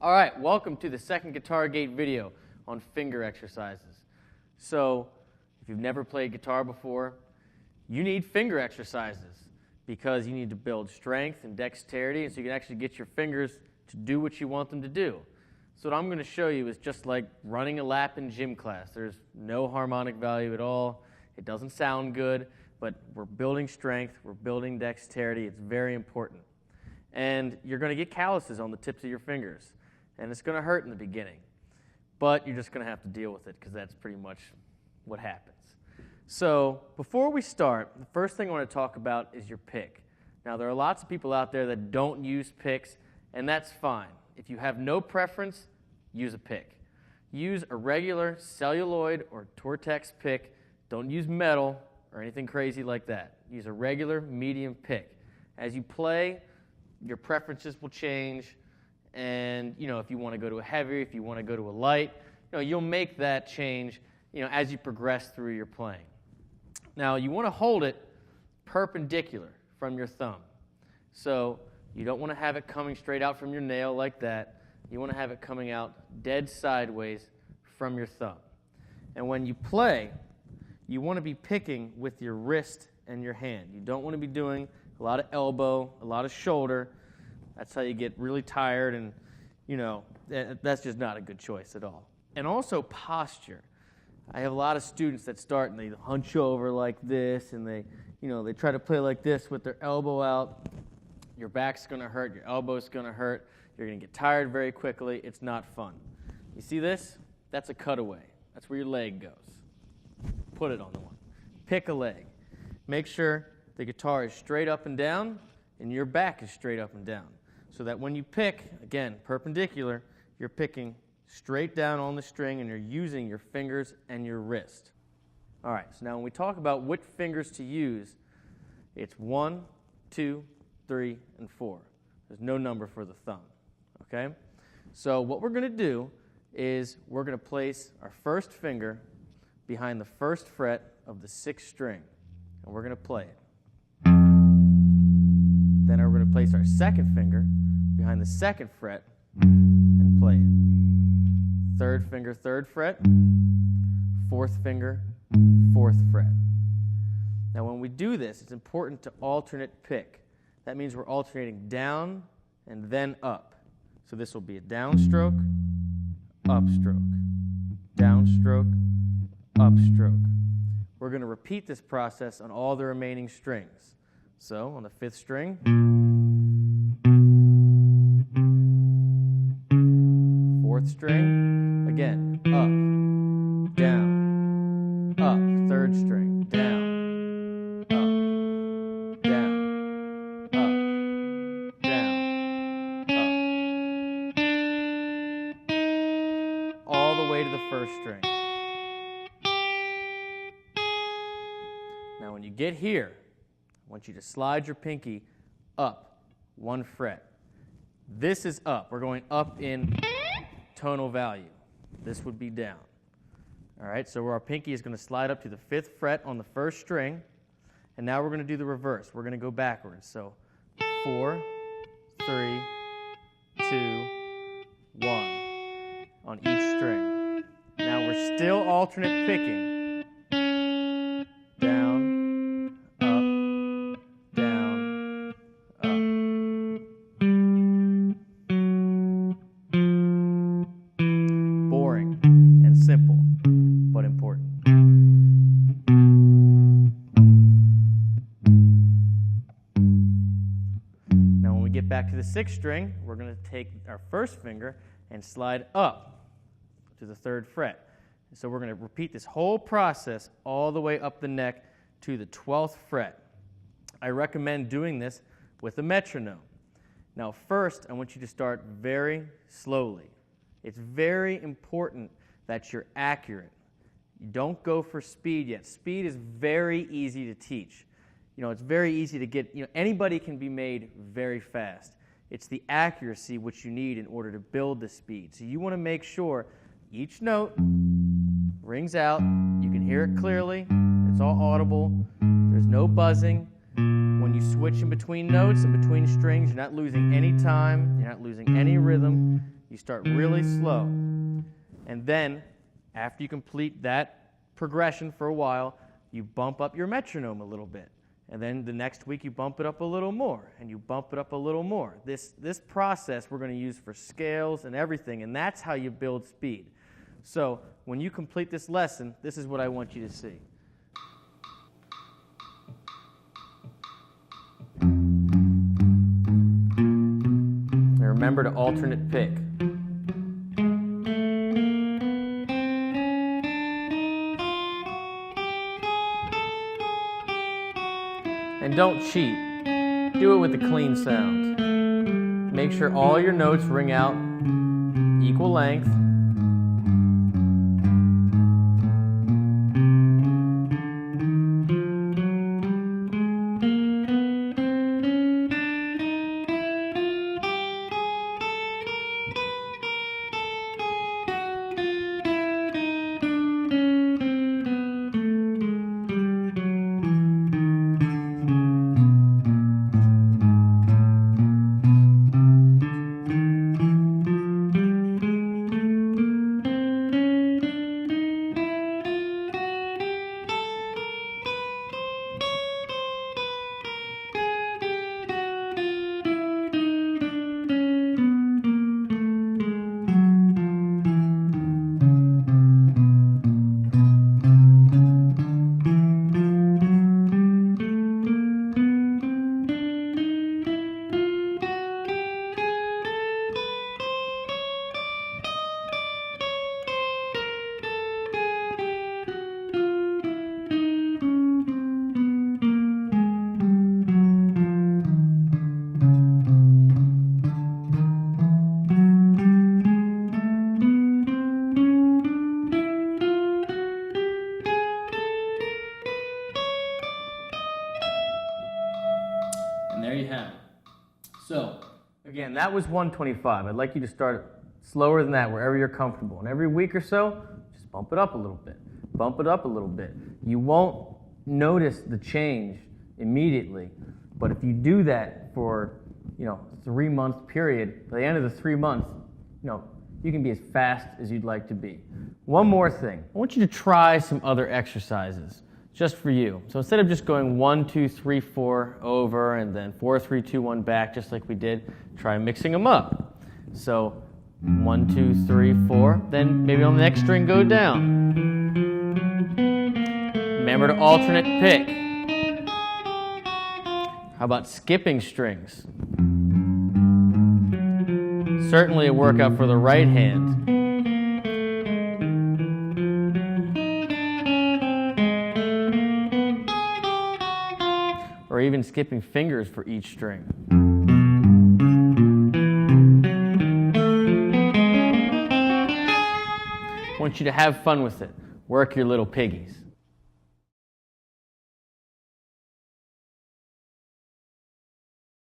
All right, welcome to the second Guitar Gate video on finger exercises. So, if you've never played guitar before, you need finger exercises because you need to build strength and dexterity so you can actually get your fingers to do what you want them to do. So what I'm going to show you is just like running a lap in gym class. There's no harmonic value at all. It doesn't sound good, but we're building strength, we're building dexterity. It's very important. And you're going to get calluses on the tips of your fingers. And it's going to hurt in the beginning. But you're just going to have to deal with it because that's pretty much what happens. So before we start, the first thing I want to talk about is your pick. Now, there are lots of people out there that don't use picks, and that's fine. If you have no preference, use a pick. Use a regular celluloid or Tortex pick. Don't use metal or anything crazy like that. Use a regular medium pick. As you play, your preferences will change. And, if you want to go to a heavy, if you want to go to a light, you'll make that change, as you progress through your playing. Now, you want to hold it perpendicular from your thumb. So you don't want to have it coming straight out from your nail like that. You want to have it coming out dead sideways from your thumb. And when you play, you want to be picking with your wrist and your hand. You don't want to be doing a lot of elbow, a lot of shoulder. That's how you get really tired, and, that's just not a good choice at all. And also posture. I have a lot of students that start and they hunch over like this, and they try to play like this with their elbow out. Your back's going to hurt, your elbow's going to hurt. You're going to get tired very quickly. It's not fun. You see this? That's a cutaway. That's where your leg goes. Put it on the one. Pick a leg. Make sure the guitar is straight up and down, and your back is straight up and down. So that when you pick, again, perpendicular, you're picking straight down on the string and you're using your fingers and your wrist. All right, so now when we talk about which fingers to use, it's 1, 2, 3, and 4. There's no number for the thumb, okay? So what we're going to do is we're going to place our first finger behind the first fret of the 6th string, and we're going to play it. Then we're going to place our second finger behind the 2nd fret and play it. 3rd finger, 3rd fret. 4th finger, 4th fret. Now when we do this, it's important to alternate pick. That means we're alternating down and then up. So this will be a downstroke, upstroke, downstroke, upstroke. We're going to repeat this process on all the remaining strings. So on the 5th string, 4th string, again, up, down, up, 3rd string, down, up, down, up, down, up, all the way to the 1st string. Now when you get here, I want you to slide your pinky up 1 fret. This is up. We're going up in tonal value. This would be down. All right, so our pinky is going to slide up to the 5th fret on the 1st string, and now we're going to do the reverse. We're going to go backwards. So 4, 3, 2, 1 on each string. Now we're still alternate picking. Simple, but important. Now when we get back to the 6th string, we're going to take our first finger and slide up to the 3rd fret. So we're going to repeat this whole process all the way up the neck to the 12th fret. I recommend doing this with a metronome. Now first, I want you to start very slowly. It's very important that you're accurate. You don't go for speed yet. Speed is very easy to teach. It's very easy to get, anybody can be made very fast. It's the accuracy which you need in order to build the speed. So you want to make sure each note rings out. You can hear it clearly. It's all audible. There's no buzzing. When you switch in between notes and between strings, you're not losing any time, you're not losing any rhythm. you start really slow. And then, after you complete that progression for a while, you bump up your metronome a little bit. And then the next week you bump it up a little more, and you bump it up a little more. This process we're going to use for scales and everything, and that's how you build speed. So when you complete this lesson, this is what I want you to see. And remember to alternate pick. And don't cheat. Do it with a clean sound. Make sure all your notes ring out equal length. And there you have it. So, again, that was 125. I'd like you to start slower than that, wherever you're comfortable. And every week or so, just bump it up a little bit. Bump it up a little bit. You won't notice the change immediately, but if you do that for, 3-month period, by the end of the 3 months, you can be as fast as you'd like to be. One more thing. I want you to try some other exercises. Just for you. So instead of just going 1, 2, 3, 4 over and then 4, 3, 2, 1 back, just like we did, try mixing them up. So 1, 2, 3, 4. Then maybe on the next string go down. Remember to alternate pick. How about skipping strings? Certainly a workout for the right hand. Or even skipping fingers for each string. I want you to have fun with it. Work your little piggies.